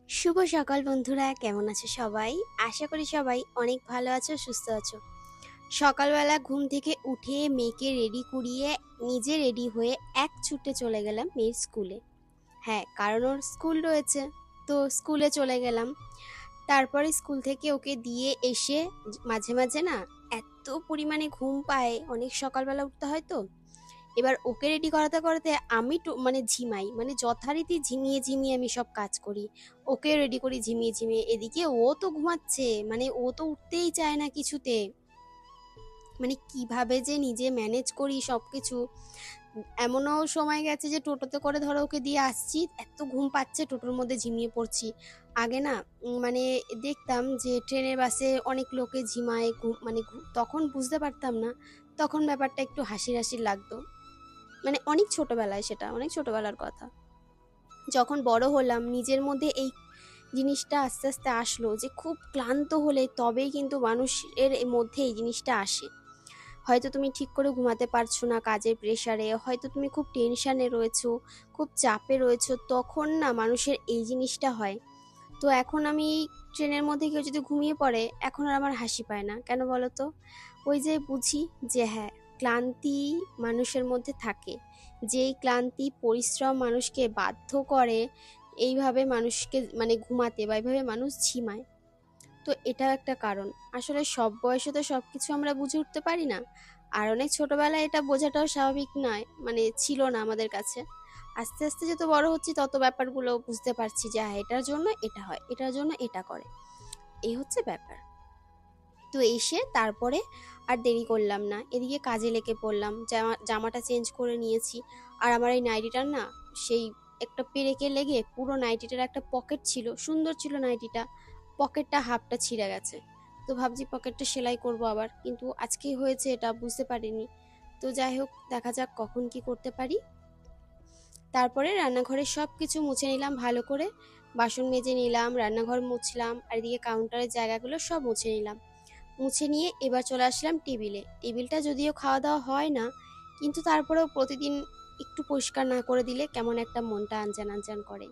শুভ সকাল বন্ধুরা, কেমন আছো সবাই? আশা করি সবাই অনেক ভালো আছো, সুস্থ আছো। সকালবেলা ঘুম থেকে উঠে মেয়েকে রেডি করিয়ে নিজে রেডি হয়ে এক ছুটে চলে গেলাম মেয়ের স্কুলে। হ্যাঁ, কারণ ওর স্কুল রয়েছে, তো স্কুলে চলে গেলাম। তারপরে স্কুল থেকে ওকে দিয়ে এসে মাঝে মাঝে না এত পরিমাণে ঘুম পায়, অনেক সকালবেলা উঠতে হয় তো। এবার ওকে রেডি করাতে করাতে আমি মানে ঝিমাই, মানে যথারীতি ঝিমিয়ে ঝিমিয়ে আমি সব কাজ করি। ওকে রেডি করি ঝিমিয়ে ঝিমিয়ে, এদিকে ও তো ঘুমাচ্ছে, মানে ও তো উঠতেই চায় না কিছুতে। মানে কিভাবে যে নিজে ম্যানেজ করি সবকিছু। এমনও সময় গেছে যে টোটোতে করে ধরো ওকে দিয়ে আসছি, এত ঘুম পাচ্ছে টোটোর মধ্যে ঝিমিয়ে পড়ছি। আগে না মানে দেখতাম যে ট্রেনের বাসে অনেক লোকে ঝিমায়, মানে তখন বুঝতে পারতাম না। তখন ব্যাপারটা একটু হাসির হাসির লাগতো, মানে অনেক ছোটবেলায়, সেটা অনেক ছোটবেলার কথা। যখন বড় হলাম নিজের মধ্যে এই জিনিসটা আস্তে আস্তে আসলো যে খুব ক্লান্ত হলে তবেই কিন্তু মানুষের মধ্যে এই জিনিসটা আসে। হয়তো তুমি ঠিক করে ঘুমাতে পারছো না কাজের প্রেশারে, হয়তো তুমি খুব টেনশানে রয়েছো, খুব চাপে রয়েছো, তখন না মানুষের এই জিনিসটা হয়। তো এখন আমি ট্রেনের মধ্যে কেউ যদি ঘুমিয়ে পড়ে, এখন আর আমার হাসি পায় না। কেন বলো তো? ওই যে বুঝি যে হ্যাঁ, ক্লান্তি মানুষের মধ্যে থাকে, যেই ক্লান্তি পরিশ্রম মানুষকে বাধ্য করে এইভাবে মানুষকে মানে ঘুমাতে, বা এইভাবে মানুষ ঝিমায়। তো এটাও একটা কারণ। আসলে সব বয়সে তো সব কিছু আমরা বুঝে উঠতে পারি না, আর অনেক ছোটবেলায় এটা বোঝাটাও স্বাভাবিক নয়, মানে ছিল না আমাদের কাছে। আস্তে আস্তে যত বড় হচ্ছি তত ব্যাপারগুলো বুঝতে পারছি যে হ্যাঁ, এটার জন্য এটা হয়, এটার জন্য এটা করে, এই হচ্ছে ব্যাপার। তো এসে তারপরে আর দেরি করলাম না, এদিকে কাজে লেগে পড়লাম। জামাটা চেঞ্জ করে নিয়েছি। আর আমার এই নাইটিটার না সেই একটা পেরেকে লেগে পুরো নাইটিটার একটা পকেট ছিল, সুন্দর ছিল নাইটিটা, পকেটটা হাফটা ছিঁড়ে গেছে। তো ভাবছি পকেটটা সেলাই করব আবার, কিন্তু আজকেই হয়েছে এটা বুঝতে পারিনি। তো যাই হোক, দেখা যাক কখন কি করতে পারি। তারপরে রান্নাঘরের সব কিছু মুছে নিলাম ভালো করে, বাসন মেজে নিলাম, রান্নাঘর মুছলাম, আর এদিকে কাউন্টারের জায়গাগুলো সব মুছে নিলাম। মুছে নিয়ে এবার চলে আসলাম টেবিলে। টেবিলটা যদিও খাওয়া দাওয়া হয় না, কিন্তু তারপরেও প্রতিদিন একটু পরিষ্কার না করে দিলে কেমন একটা মনটা আনচান আনচান করে।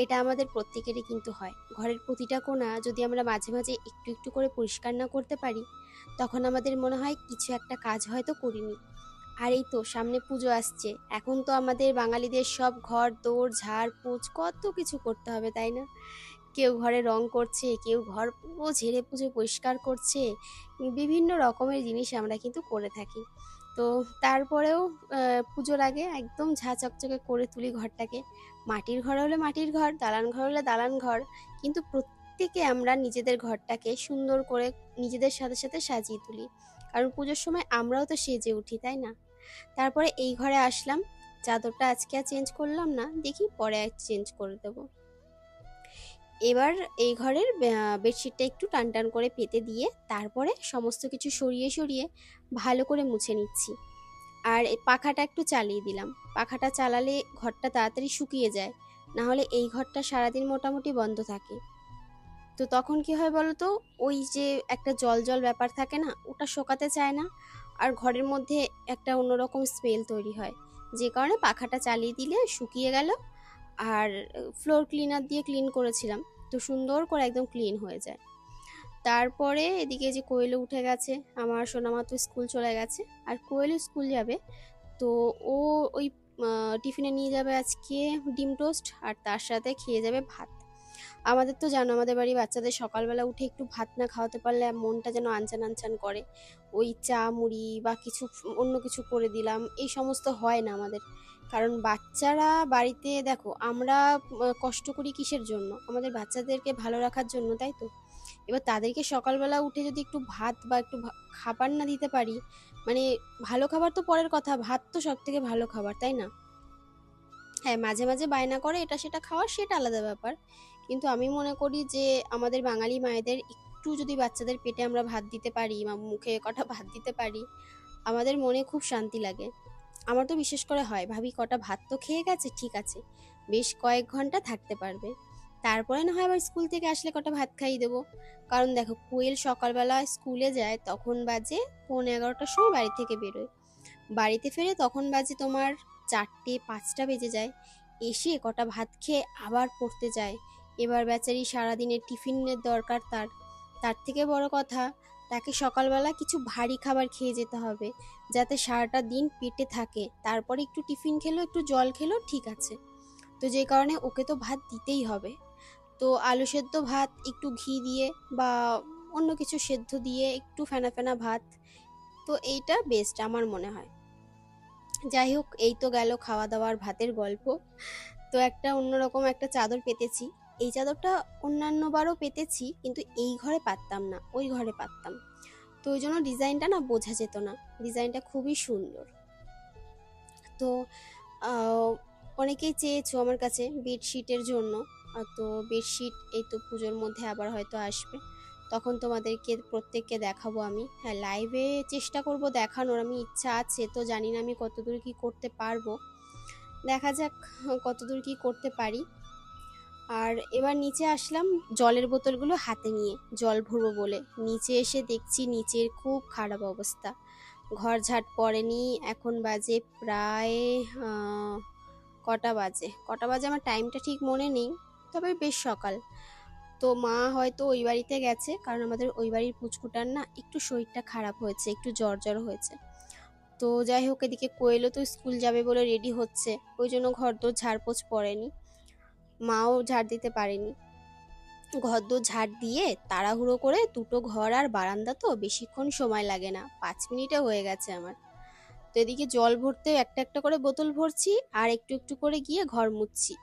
এটা আমাদের প্রত্যেকেরই কিন্তু হয়। ঘরের প্রতিটা কোণা যদি আমরা মাঝে মাঝে একটু একটু করে পরিষ্কার না করতে পারি, তখন আমাদের মনে হয় কিছু একটা কাজ হয়তো করিনি। আর এই তো সামনে পুজো আসছে, এখন তো আমাদের বাঙালিদের সব ঘর দৌড় ঝাড় পোছ কত কিছু করতে হবে, তাই না? কেউ ঘরে রং করছে, কেউ ঘর পুরো ঝেড়ে পুছে পরিষ্কার করছে। বিভিন্ন রকমের জিনিস আমরা কিন্তু করে থাকি। তো তারপরেও পুজোর আগে একদম ঝাঁ চকচকে করে তুলি ঘরটাকে। মাটির ঘর হলে মাটির ঘর, দালান ঘর হলে দালান ঘর, কিন্তু প্রত্যেকে আমরা নিজেদের ঘরটাকে সুন্দর করে নিজেদের সাথে সাথে সাজিয়ে তুলি। কারণ পুজোর সময় আমরাও তো সেজে উঠি, তাই না? তারপরে এই ঘরে আসলাম। চাদরটা আজকে আর চেঞ্জ করলাম না, দেখি পরে চেঞ্জ করে দেবো। এবার এই ঘরের বেডশিটটা একটু টান টান করে পেতে দিয়ে তারপরে সমস্ত কিছু সরিয়ে সরিয়ে ভালো করে মুছে নিচ্ছি। আর এই পাখাটা একটু চালিয়ে দিলাম। পাখাটা চালালে ঘরটা তাড়াতাড়ি শুকিয়ে যায়, না হলে এই ঘরটা সারাদিন মোটামুটি বন্ধ থাকে। তো তখন কি হয় বলো তো, ওই যে একটা জল জল ব্যাপার থাকে না, ওটা শোকাতে চায় না। আর ঘরের মধ্যে একটা অন্যরকম স্মেল তৈরি হয়, যে কারণে পাখাটা চালিয়ে দিলে শুকিয়ে গেল। আর ফ্লোর ক্লিনার দিয়ে ক্লিন করেছিলাম, তো সুন্দর করে একদম ক্লিন হয়ে যায়। তারপরে এদিকে যে কোয়েলও উঠে গেছে, আমার সোনামা তো স্কুল চলে গেছে। আর কোয়েলও স্কুল যাবে, তো ও ওই টিফিনে নিয়ে যাবে আজকে ডিম টোস্ট, আর তার সাথে খেয়ে যাবে ভাত। আমাদের তো জানো, আমাদের বাড়ি বাচ্চাদের সকালবেলা উঠে একটু ভাত না খাওয়াতে পারলে মনটা যেন আনচান আনচান করে। ওই চা মুড়ি বা কিছু অন্য কিছু করে দিলাম, এই সমস্ত হয় না আমাদের। কারণ বাচ্চারা বাড়িতে, দেখো আমরা কষ্ট করি কিসের জন্য? আমাদের বাচ্চাদেরকে ভালো রাখার জন্য, তাই তো? এবার তাদেরকে সকালবেলা উঠে যদি একটু ভাত বা একটু খাবার না দিতে পারি, মানে ভালো খাবার তো পরের কথা, ভাত তো সব থেকে ভালো খাবার, তাই না? হ্যাঁ, মাঝে মাঝে বায়না করে এটা সেটা খাওয়ার, সেটা আলাদা ব্যাপার। কিন্তু আমি মনে করি যে আমাদের বাঙালি মায়েদের একটু যদি বাচ্চাদের পেটে আমরা ভাত দিতে পারি বা মুখে কটা ভাত দিতে পারি, আমাদের মনে খুব শান্তি লাগে। আমার তো বিশেষ করে হয়, ভাবি কটা ভাত তো খেয়ে গেছে, ঠিক আছে, বেশ কয়েক ঘন্টা থাকতে পারবে। তারপরে না হয় আবার স্কুল থেকে আসলে কটা ভাত খাইয়ে দেবো। কারণ দেখো, কোয়েল সকালবেলা স্কুলে যায় তখন বাজে 11:15টার সময় বাড়ি থেকে বেরোয়। বাড়িতে ফেরে তখন বাজে তোমার 4টে 5টা বেজে যায়। এসে কটা ভাত খেয়ে আবার পড়তে যায়। এবার বেচারি সারাদিনের টিফিনের দরকার তার। তার থেকে বড় কথা, তাকে সকালবেলা কিছু ভারী খাবার খেয়ে যেতে হবে, যাতে সারাটা দিন পেটে থাকে। তারপরে একটু টিফিন খেলো, একটু জল খেলো, ঠিক আছে। তো যে কারণে ওকে তো ভাত দিতেই হবে। তো আলু সেদ্ধ ভাত একটু ঘি দিয়ে বা অন্য কিছু সেদ্ধ দিয়ে একটু ফেনা ফেনা ভাত, তো এইটা বেস্ট আমার মনে হয়। যাই হোক, এই তো গেল খাওয়া দাওয়ার ভাতের গল্প। তো একটা অন্যরকম একটা চাদর পেতেছি। এই চাদরটা অন্যান্য বারও পেতেছি, কিন্তু এই ঘরে পাততাম না, ওই ঘরে পাততাম। তো ওই জন্য ডিজাইনটা না বোঝা যেত না। ডিজাইনটা খুবই সুন্দর। তো অনেকেই চেয়েছো আমার কাছে বেডশিটের জন্য। তো বেডশিট এই তো পুজোর মধ্যে আবার হয়তো আসবে, তখন তোমাদেরকে প্রত্যেককে দেখাবো আমি। হ্যাঁ, লাইভে চেষ্টা করব দেখানোর, আমি ইচ্ছা আছে। তো জানি না আমি কতদূর কি করতে পারবো, দেখা যাক কতদূর কি করতে পারি। আর এবার নিচে আসলাম জলের বোতলগুলো হাতে নিয়ে জল ভরবো বলে। নিচে এসে দেখছি নিচের খুব খারাপ অবস্থা, ঘর ঝাঁট পড়েনি। এখন বাজে প্রায় কটা বাজে আমার টাইমটা ঠিক মনে নেই, তবে বেশ সকাল। তো মা হয়তো ওই বাড়িতে গেছে, কারণ আমাদের ওই বাড়ির পুচকুটার না একটু শরীরটা খারাপ হয়েছে, একটু জ্বর হয়েছে। তো যাই হোক, এদিকে কোয়েলও তো স্কুল যাবে বলে রেডি হচ্ছে, ওই জন্য ঘরদোর ঝাড়পোছ পড়েনি, মাও ঝাড় দিতে পারেনি। ঘরদোর ঝাড় দিয়ে তাড়াহুড়ো করে দুটো ঘর আর বারান্দা, তো বেশিক্ষণ সময় লাগে না, 5 মিনিটে হয়ে গেছে আমার। তো এদিকে জল ভরতে একটা একটা করে বোতল ভরছি, আর একটু একটু করে গিয়ে ঘর মুছছি।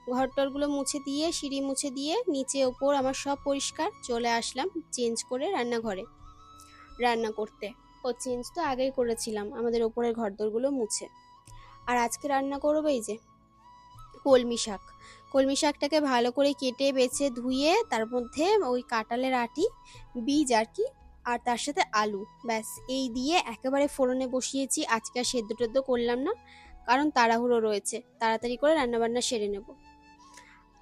ঘরটরগুলো মুছে দিয়ে, সিঁড়ি মুছে দিয়ে, নিচে ওপর আমার সব পরিষ্কার। চলে আসলাম চেঞ্জ করে রান্নাঘরে রান্না করতে। ও চেঞ্জ তো আগেই করেছিলাম আমাদের ওপরের ঘরদোরগুলো মুছে। আর আজকে রান্না করবো এই যে কলমি শাক। কলমি শাকটাকে ভালো করে কেটে বেছে ধুয়ে, তার মধ্যে ওই কাঁঠালের আটি, বীজ আর কি, আর তার সাথে আলু, ব্যাস এই দিয়ে একেবারে ফোড়নে বসিয়েছি। আজকে আর সেদ্ধ টেদ্ধ করলাম না, কারণ তাড়াহুড়ো রয়েছে, তাড়াতাড়ি করে রান্নাবান্না সেরে নেব।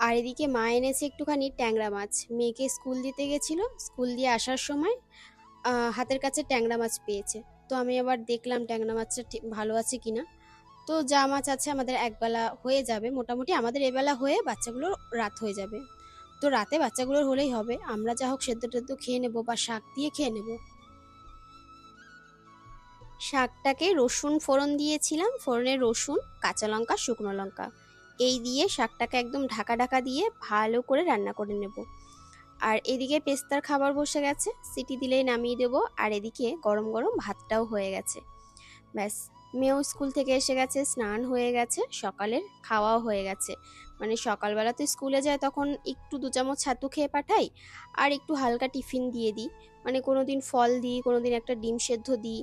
আর এদিকে মা এনেছে একটুখানি ট্যাংরা মাছ, মেয়েকে স্কুল দিতে গেছিল, স্কুল দিয়ে আসার সময় হাতের কাছে ট্যাংরা মাছ পেয়েছে। তো আমি আবার দেখলাম ট্যাংরা মাছটা ভালো আছে কিনা। তো যা মাছ আছে আমাদের একবেলা হয়ে যাবে, মোটামুটি আমাদের এবেলা হয়ে বাচ্চাগুলোর রাত হয়ে যাবে। তো রাতে বাচ্চাগুলোর হলেই হবে, আমরা যা হোক সেদ্ধ টেদ্ধ খেয়ে নেবো বা শাক দিয়ে খেয়ে নেব। শাকটাকে রসুন ফোড়ন দিয়েছিলাম, ফোড়নে রসুন, কাঁচা লঙ্কা, শুকনো লঙ্কা, এই দিয়ে শাকটাকে একদম ঢাকা ঢাকা দিয়ে ভালো করে রান্না করে নেব। আর এদিকে পেস্তার খাবার বসে গেছে, সিটি দিলেই নামিয়ে দেবো। আর এদিকে গরম গরম ভাতটাও হয়ে গেছে। ব্যাস, মেয়েও স্কুল থেকে এসে গেছে, স্নান হয়ে গেছে, সকালের খাওয়াও হয়ে গেছে। মানে সকালবেলা তো স্কুলে যায়, তখন একটু 2 চামচ ছাতু খেয়ে পাঠাই, আর একটু হালকা টিফিন দিয়ে দিই। মানে কোনো দিন ফল দিই, কোনো দিন একটা ডিম সেদ্ধ দিই।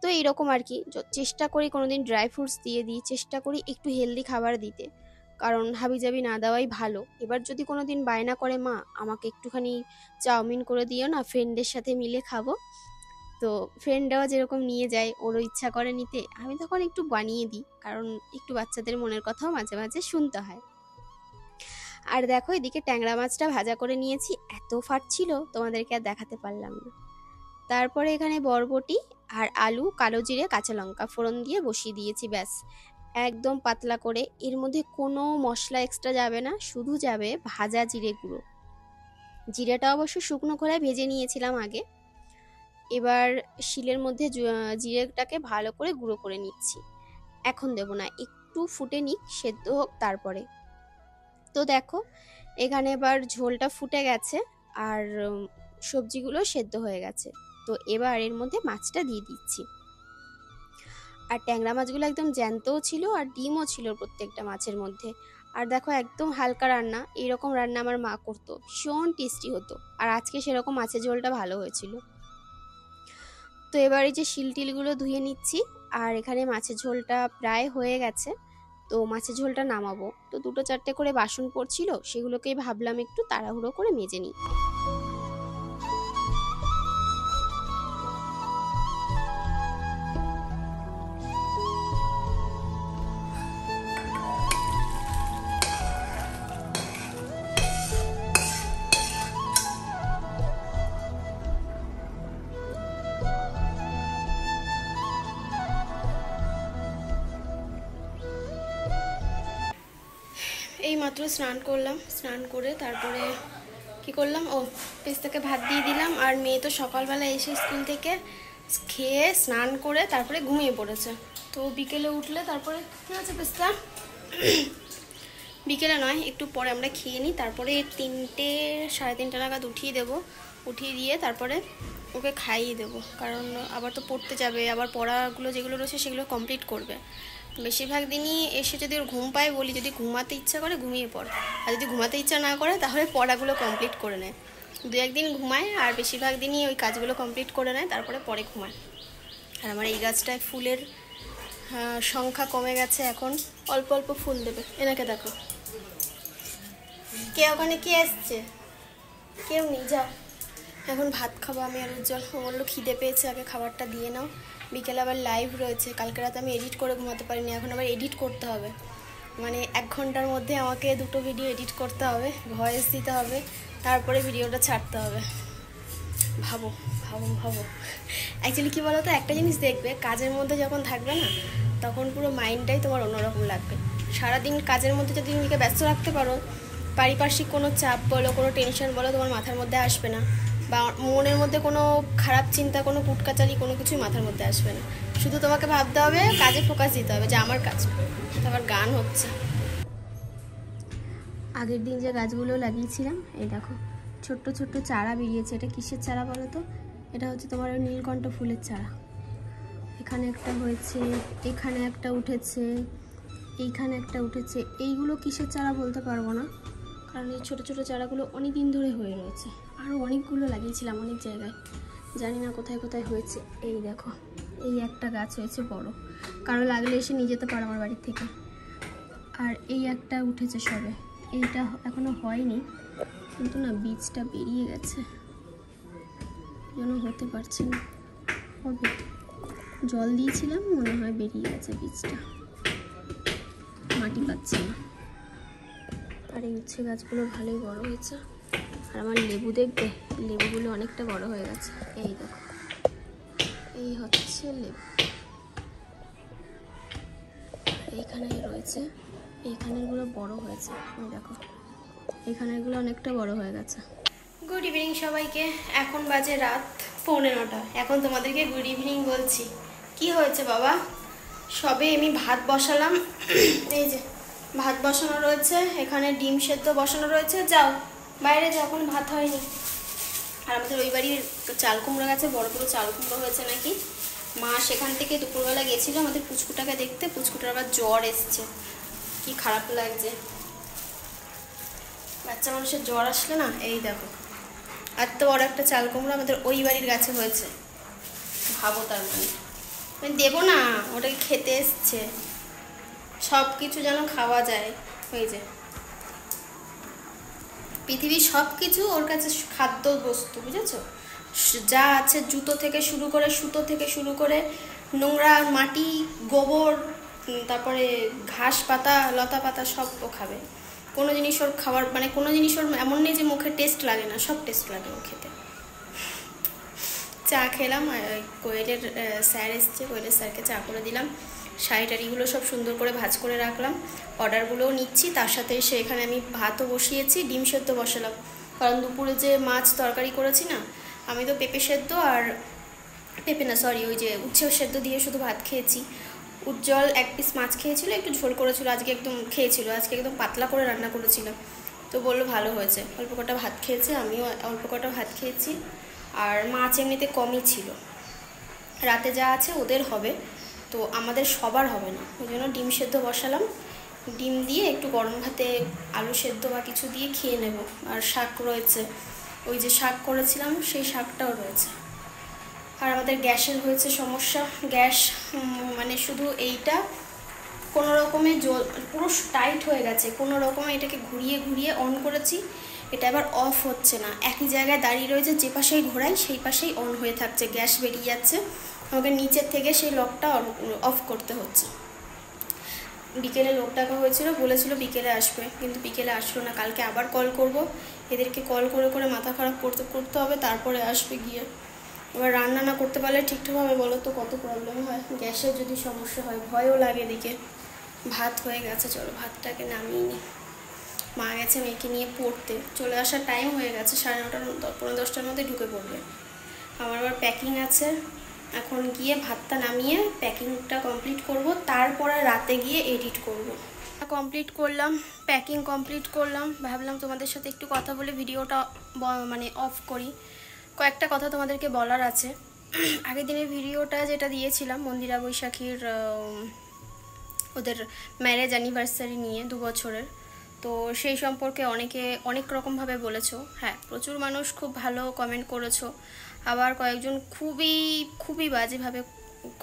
তো এইরকম আর কি, চেষ্টা করি কোনো দিন ড্রাই ফ্রুটস দিয়ে দিই, চেষ্টা করি একটু হেলদি খাবার দিতে, কারণ হাবিজাবি না দেওয়াই ভালো। এবার যদি কোনো দিন বায়না করে মা আমাকে একটুখানি চাউমিন করে দিও না, ফ্রেন্ডের সাথে মিলে খাবো, তো ফ্রেন্ডরাও যেরকম নিয়ে যায়, ওরও ইচ্ছা করে নিতে, আমি তখন একটু বানিয়ে দিই, কারণ একটু বাচ্চাদের মনের কথাও মাঝে মাঝে শুনতে হয়। আর দেখো এদিকে ট্যাংরা মাছটা ভাজা করে নিয়েছি, এত ফাটছিল তোমাদেরকে আর দেখাতে পারলাম না। তারপরে এখানে বরবটি আর আলু, কালো জিরে, কাঁচা লঙ্কা ফোড়ন দিয়ে বসিয়ে দিয়েছি, ব্যাস একদম পাতলা করে। এর মধ্যে কোনো মশলা এক্সট্রা যাবে না, শুধু যাবে ভাজা জিরে গুঁড়ো। জিরেটা অবশ্য শুকনো খোলায় ভেজে নিয়েছিলাম আগে। এবার শিলের মধ্যে জিরেটাকে ভালো করে গুঁড়ো করে নিচ্ছি। এখন দেব না, একটু ফুটে নিক, সেদ্ধ হোক তারপরে। তো দেখো এখানে এবার ঝোলটা ফুটে গেছে, আর সবজিগুলো সেদ্ধ হয়ে গেছে। তো এবার এর মধ্যে মাছটা দিয়ে দিচ্ছি। আর ট্যাংরা মাছগুলো একদম জ্যান্তও ছিল, আর ডিমও ছিল প্রত্যেকটা মাছের মধ্যে। আর দেখো একদম হালকা রান্না, এইরকম রান্না আমার মা করতো, ভীষণ টেস্টি হতো। আর আজকে সেরকম মাছের ঝোলটা ভালো হয়েছিল। তো এবার এই যে শিল টিলগুলো ধুয়ে নিচ্ছি, আর এখানে মাছের ঝোলটা প্রায় হয়ে গেছে। তো মাছের ঝোলটা নামাবো, তো 2-4টে করে বাসন পড়ছিল, সেগুলোকেই ভাবলাম একটু তাড়াহুড়ো করে মেজে নিই। এইমাত্র স্নান করলাম, স্নান করে তারপরে কি করলাম, ও পেস্তাকে ভাত দিয়ে দিলাম। আর মেয়ে তো সকালবেলা এসে স্কুল থেকে খেয়ে স্নান করে তারপরে ঘুমিয়ে পড়েছে। তো বিকেলে উঠলে তারপরে ঠিক আছে পেস্তা, বিকেলে নয় একটু পরে আমরা খেয়ে নিই, তারপরে 3টে সাড়ে 3টে নাগাদ উঠিয়ে দেবো। উঠিয়ে দিয়ে তারপরে ওকে খাইয়ে দেবো, কারণ আবার তো পড়তে যাবে, আবার পড়াগুলো যেগুলো রয়েছে সেগুলো কমপ্লিট করবে। বেশিরভাগ দিনই এসে যদি ওর ঘুম পায় বলি যদি ঘুমাতে ইচ্ছা করে ঘুমিয়ে পড়ে, আর যদি ঘুমাতে ইচ্ছা না করে তাহলে পড়াগুলো কমপ্লিট করে নেয়। 2-1 দিন ঘুমায়, আর বেশিরভাগ দিনই ওই কাজগুলো কমপ্লিট করে নেয়, তারপরে পরে ঘুমায়। আর আমার এই গাছটায় ফুলের সংখ্যা কমে গেছে, এখন অল্প অল্প ফুল দেবে। এনাকে দেখো, কে ওখানে কে এসছে, কেউ নেই, যাও। এখন ভাত খাবো আমি আর উজ্জ্বল। বললো খিদে পেয়েছে, আগে খাবারটা দিয়ে নাও। বিকেলে আবার লাইভ রয়েছে, কালকে রাতে আমি এডিট করে ঘুমাতে পারিনি, এখন আবার এডিট করতে হবে। মানে 1 ঘন্টার মধ্যে আমাকে 2টো ভিডিও এডিট করতে হবে, ভয়েস দিতে হবে, তারপরে ভিডিওটা ছাড়তে হবে। ভাবো ভাবো ভাবো। অ্যাকচুয়ালি কী বলো তো, একটা জিনিস দেখবে, কাজের মধ্যে যখন থাকবে না তখন পুরো মাইন্ডটাই তোমার অন্যরকম লাগবে। সারাদিন কাজের মধ্যে যদি নিজেকে ব্যস্ত রাখতে পারো, পারিপার্শ্বিক কোনো চাপ বলো, কোনো টেনশন বলো তোমার মাথার মধ্যে আসবে না, বা মনের মধ্যে কোনো খারাপ চিন্তা, কোনো কুটকাচালি, কোনো কিছুই মাথার মধ্যে আসবে না। শুধু তোমাকে ভাবতে হবে, কাজে ফোকাস দিতে হবে যে আমার কাজ। তারপর গান হচ্ছে। আগের দিন যে গাছগুলো লাগিয়েছিলাম, এই দেখো ছোট্ট ছোট্ট চারা বেরিয়েছে। এটা কিসের চারা বলো তো? এটা হচ্ছে তোমার নীলকণ্ঠ ফুলের চারা। এখানে একটা হয়েছে, এখানে একটা উঠেছে, এইখানে একটা উঠেছে। এইগুলো কিসের চারা বলতে পারবো না, কারণ এই ছোটো ছোটো চারাগুলো অনেক দিন ধরে হয়ে রয়েছে। আরও অনেকগুলো লাগিয়েছিলাম অনেক জায়গায়, জানি না কোথায় কোথায় হয়েছে। এই দেখো, এই একটা গাছ হয়েছে বড়, কারো লাগলে এসে নিয়ে যেতে পারো আমার বাড়ির থেকে। আর এই একটা উঠেছে সবে, এইটা এখনো হয়নি, কিন্তু না বীজটা বেরিয়ে গেছে, যেন হতে পারছে না, হবে। জল দিয়েছিলাম, মনে হয় বেরিয়ে গেছে বীজটা, মাটি পাচ্ছে না। আর এই উচ্ছে গাছগুলো ভালোই বড় হয়েছে। আর আমার লেবু দেখবে, লেবুগুলো অনেকটা বড় হয়ে গেছে। এই দেখো, এই হচ্ছে লেবু, এইখানেই রয়েছে, এইখানেরগুলো বড় হয়েছে। এই দেখো, এইখানেরগুলো অনেকটা বড় হয়ে গেছে। গুড ইভিনিং সবাইকে। এখন বাজে রাত 9:15। এখন তোমাদেরকে গুড ইভিনিং বলছি। কি হয়েছে বাবা? সবে আমি ভাত বসালাম, এই যে ভাত বসানো রয়েছে, এখানে ডিম সেদ্ধ বসানো রয়েছে। যাও বাইরে যাও, এখন ভাত হয়নি। আর আমাদের ওই বাড়ির চাল কুমড়ো গাছে বড় বড় চাল কুমড়ো হয়েছে নাকি। মা সেখান থেকে দুপুরবেলা গেছিলো আমাদের পুচকুটাকে দেখতে, পুচকুটার আবার জ্বর এসছে, কি খারাপ লাগছে। বাচ্চা মানুষের জ্বর আসলে না, এই দেখো এত বড় একটা চাল কুমড়ো আমাদের ওই বাড়ির গাছে হয়েছে। ভাবো, তার মানে আমি দেবো না, ওটাকে খেতে এসছে। সব কিছু যেন খাওয়া যায়, ওই যে পৃথিবীর সব কিছু ওর কাছে খাদ্য বস্তু, বুঝেছো? যা আছে জুতো থেকে শুরু করে, সুতো থেকে শুরু করে, নোংরা মাটি, গোবর, তারপরে ঘাস পাতা, লতা পাতা সব ও খাবে। কোনো জিনিস ওর খাওয়ার মানে কোনো জিনিস ওর এমন নেই যে মুখে টেস্ট লাগে না, সব টেস্ট লাগে ও খেতে। চা খেলাম, কোয়েলের স্যার এসছে, কোয়েলের স্যারকে চা করে দিলাম। শাড়ি টাড়িগুলো সব সুন্দর করে ভাঁজ করে রাখলাম, অর্ডারগুলোও নিচ্ছি। তার সাথে এসে এখানে আমি ভাতও বসিয়েছি, ডিম সেদ্ধ বসালাম, কারণ দুপুরে যে মাছ তরকারি করেছি না, আমি তো পেঁপে সেদ্ধ আর ওই যে উচ্ছে সেদ্ধ দিয়ে শুধু ভাত খেয়েছি। উজ্জ্বল 1 পিস মাছ খেয়েছিল, একটু ঝোল করেছিল, আজকে একদম খেয়েছিল, আজকে একদম পাতলা করে রান্না করেছিলাম, তো বললো ভালো হয়েছে। অল্প কটা ভাত খেয়েছে, আমিও অল্প কটা ভাত খেয়েছি। আর মাছ এমনিতে কমই ছিল, রাতে যা আছে ওদের হবে, তো আমাদের সবার হবে না, ওই জন্য ডিম সেদ্ধ বসালাম। ডিম দিয়ে একটু গরম ভাতে আলু সেদ্ধ বা কিছু দিয়ে খেয়ে নেব। আর শাক রয়েছে, ওই যে শাক করেছিলাম সেই শাকটাও রয়েছে। আর আমাদের গ্যাসের হয়েছে সমস্যা, গ্যাস মানে শুধু এইটা কোনো রকমে পুরো টাইট হয়ে গেছে, কোনো রকমে এটাকে ঘুরিয়ে ঘুরিয়ে অন করেছি, এটা এবার অফ হচ্ছে না, একই জায়গায় দাঁড়িয়ে রয়েছে, যে পাশেই ঘোরাই সেই পাশেই অন হয়ে থাকছে, গ্যাস বেরিয়ে যাচ্ছে। আমাকে নিচের থেকে সেই লকটা অফ করতে হচ্ছে। বিকেলে লোক ডাকা হয়েছিল, বলেছিল বিকেলে আসবে, কিন্তু বিকেলে আসলো না। কালকে আবার কল করব, এদেরকে কল করে করে মাথা খারাপ করতে হবে, তারপরে আসবে গিয়ে। এবার রান্না না করতে পারলে ঠিকঠাকভাবে বলো তো কত প্রবলেম হয়, গ্যাসের যদি সমস্যা হয়, ভয়ও লাগে। এদিকে ভাত হয়ে গেছে, চলো ভাতটাকে নামিয়ে নিই। মা গেছে মেয়েকে নিয়ে পড়তে, চলে আসার টাইম হয়ে গেছে, 9:30 পৌনে 10টার মধ্যে ঢুকে পড়বে। আমার আবার প্যাকিং আছে, এখন গিয়ে ভাতটা নামিয়ে প্যাকিংটা কমপ্লিট করব, তারপরে রাতে গিয়ে এডিট করব। কমপ্লিট করলাম, প্যাকিং কমপ্লিট করলাম, ভাবলাম তোমাদের সাথে একটু কথা বলে ভিডিওটা মানে অফ করি। কয়েকটা কথা তোমাদেরকে বলার আছে। আগের দিনের ভিডিওটা যেটা দিয়েছিলাম মন্দিরা বৈশাখীর ওদের ম্যারেজ অ্যানিভার্সারি নিয়ে 2 বছরের, তো সেই সম্পর্কে অনেকে অনেক রকমভাবে বলেছো। হ্যাঁ, প্রচুর মানুষ খুব ভালো কমেন্ট করেছো, আবার কয়েকজন খুবই বাজেভাবে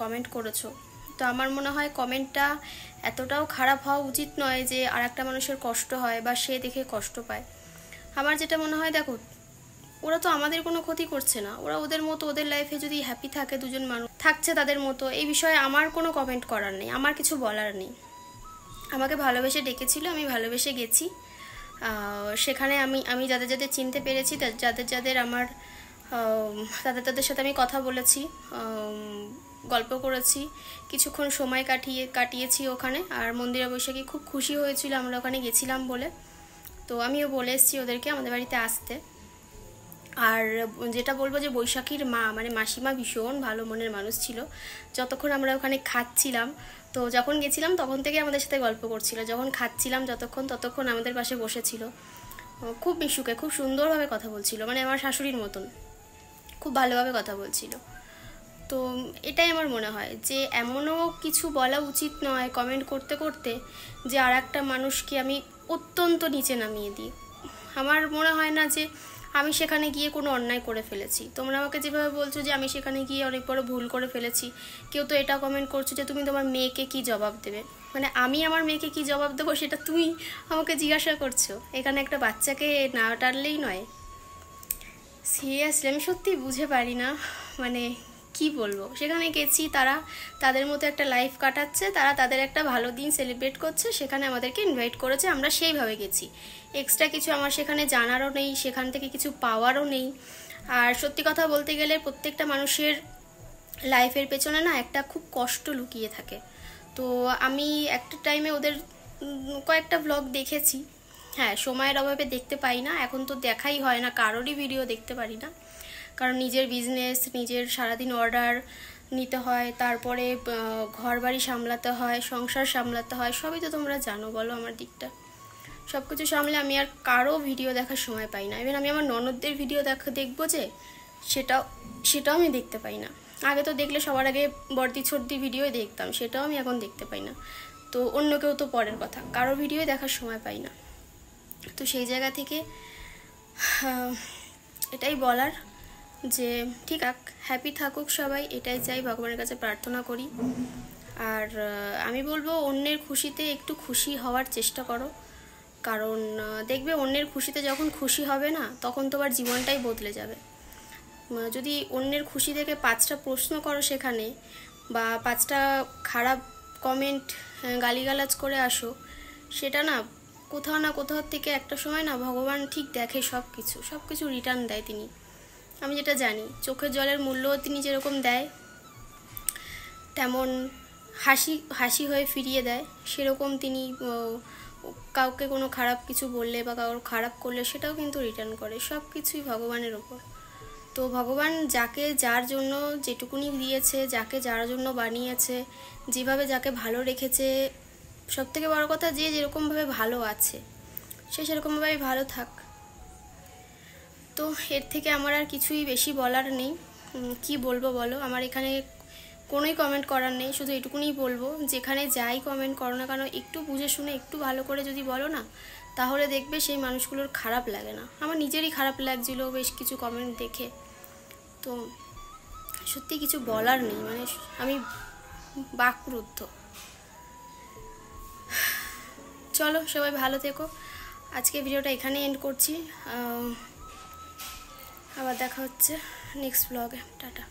কমেন্ট করেছো। তো আমার মনে হয় কমেন্টটা এতটাও খারাপ হওয়া উচিত নয় যে আর একটা মানুষের কষ্ট হয় বা সে দেখে কষ্ট পায়। আমার যেটা মনে হয়, দেখো ওরা তো আমাদের কোনো ক্ষতি করছে না, ওরা ওদের মতো ওদের লাইফে যদি হ্যাপি থাকে, দুজন মানুষ থাকছে তাদের মতো, এই বিষয়ে আমার কোনো কমেন্ট করার নেই, আমার কিছু বলার নেই। আমাকে ভালোবেসে ডেকেছিল, আমি ভালোবেসে গেছি। সেখানে আমি যাদের চিনতে পেরেছি, যাদের আমার তাদের সাথে আমি কথা বলেছি, গল্প করেছি, কিছুক্ষণ সময় কাটিয়েছি ওখানে। আর মন্দিরা বৈশাখী খুব খুশি হয়েছিল আমরা ওখানে গেছিলাম বলে, তো আমিও বলে এসেছি ওদেরকে আমাদের বাড়িতে আসতে। আর যেটা বলবো যে বৈশাখীর মা মানে মাসিমা ভীষণ ভালো মনের মানুষ ছিল। যতক্ষণ আমরা ওখানে খাচ্ছিলাম, তো যখন গেছিলাম তখন থেকে আমাদের সাথে গল্প করছিল, যখন খাচ্ছিলাম ততক্ষণ আমাদের পাশে বসেছিল, খুব মিশুকে খুব সুন্দরভাবে কথা বলছিল, মানে আমার শাশুড়ির মতন খুব ভালোভাবে কথা বলছিল। তো এটাই আমার মনে হয় যে এমনও কিছু বলা উচিত নয় কমেন্ট করতে করতে যে আর একটা মানুষকে আমি অত্যন্ত নিচে নামিয়ে দিই। আমার মনে হয় না যে আমি সেখানে গিয়ে কোনো অন্যায় করে ফেলেছি। তোমরা আমাকে যেভাবে বলছো যে আমি সেখানে গিয়ে অনেক বড় ভুল করে ফেলেছি, কেউ তো এটা কমেন্ট করছো যে তুমি তোমার মেয়েকে কি জবাব দেবে, মানে আমি আমার মেয়েকে কি জবাব দেবো সেটা তুমি আমাকে জিজ্ঞাসা করছো। এখানে একটা বাচ্চাকে না টানলেই নয়। সিরিয়াসলি আমি সত্যি বুঝে পারি না, মানে কি বলবো। সেখানে গেছি, তারা তাদের মতো একটা লাইফ কাটাচ্ছে, তারা তাদের একটা ভালো দিন সেলিব্রেট করছে, সেখানে আমাদেরকে ইনভাইট করেছে, আমরা সেইভাবে গেছি। এক্সট্রা কিছু আমার সেখানে জানারও নেই, সেখান থেকে কিছু পাওয়ারও নেই। আর সত্যি কথা বলতে গেলে প্রত্যেকটা মানুষের লাইফের পেছনে না একটা খুব কষ্ট লুকিয়ে থাকে। তো আমি একটা টাইমে ওদের কয়েকটা ব্লগ দেখেছি। হ্যাঁ, সময়ের অভাবে দেখতে পাই না, এখন তো দেখাই হয় না, কারোরই ভিডিও দেখতে পারি না, কারণ নিজের বিজনেস, নিজের সারাদিন অর্ডার নিতে হয়, তারপরে ঘর বাড়ি সামলাতে হয়, সংসার সামলাতে হয়, সবই তো তোমরা জানো, বলো আমার দিকটা। সব কিছু সামলে আমি আর কারো ভিডিও দেখার সময় পাই না। ইভেন আমি আমার ননদদের ভিডিও দেখবো যে সেটাও আমি দেখতে পাই না। আগে তো দেখলে সবার আগে বর্দি ছোটদি ভিডিও দেখতাম, সেটাও আমি এখন দেখতে পাই না। তো অন্য কেউ তো পরের কথা, কারো ভিডিও দেখার সময় পাই না। তো সেই জায়গা থেকে এটাই বলার যে ঠিক হ্যাপি থাকুক সবাই, এটাই চাই, ভগবানের কাছে প্রার্থনা করি। আর আমি বলবো অন্যের খুশিতে একটু খুশি হওয়ার চেষ্টা করো, কারণ দেখবে অন্যের খুশিতে যখন খুশি হবে না, তখন তোমার জীবনটাই বদলে যাবে। যদি অন্যের খুশি থেকে 5টা প্রশ্ন করো সেখানে, বা 5টা খারাপ কমেন্ট গালিগালাজ করে আসো, সেটা না কোথাও না কোথাও থেকে একটা সময় না ভগবান ঠিক দেখে, সব কিছু রিটার্ন দেয় তিনি। আমি যেটা জানি, চোখের জলের মূল্যও তিনি যেরকম দেয়, তেমন হাসি হয়ে ফিরিয়ে দেয়, সেরকম তিনি কাউকে কোনো খারাপ কিছু বললে বা কারোর খারাপ করলে সেটাও কিন্তু রিটার্ন করে। সব কিছুই ভগবানের ওপর। তো ভগবান যাকে যার জন্য যেটুকুনি দিয়েছে, যাকে যার জন্য বানিয়েছে, যেভাবে যাকে ভালো রেখেছে, সবথেকে বড় কথা যে যেরকমভাবে ভালো আছে সে সেরকমভাবেই ভালো থাক। তো এর থেকে আমার আর কিছুই বেশি বলার নেই। কি বলবো বলো, আমার এখানে কোনোই কমেন্ট করার নেই, শুধু এটুকুনি বলবো, যেখানে যাই কমেন্ট করো না কেন একটু বুঝে শুনে একটু ভালো করে যদি বলো না, তাহলে দেখবে সেই মানুষগুলোর খারাপ লাগে না। আমার নিজেরই খারাপ লাগছিল বেশ কিছু কমেন্ট দেখে, তো সত্যি কিছু বলার নেই, মানে আমি বাকরুদ্ধ। চলো সবাই ভালো থেকো, আজকে ভিডিওটা এখানে এন্ড করছি, আবার দেখা হচ্ছে নেক্সট ব্লগে। টাটা।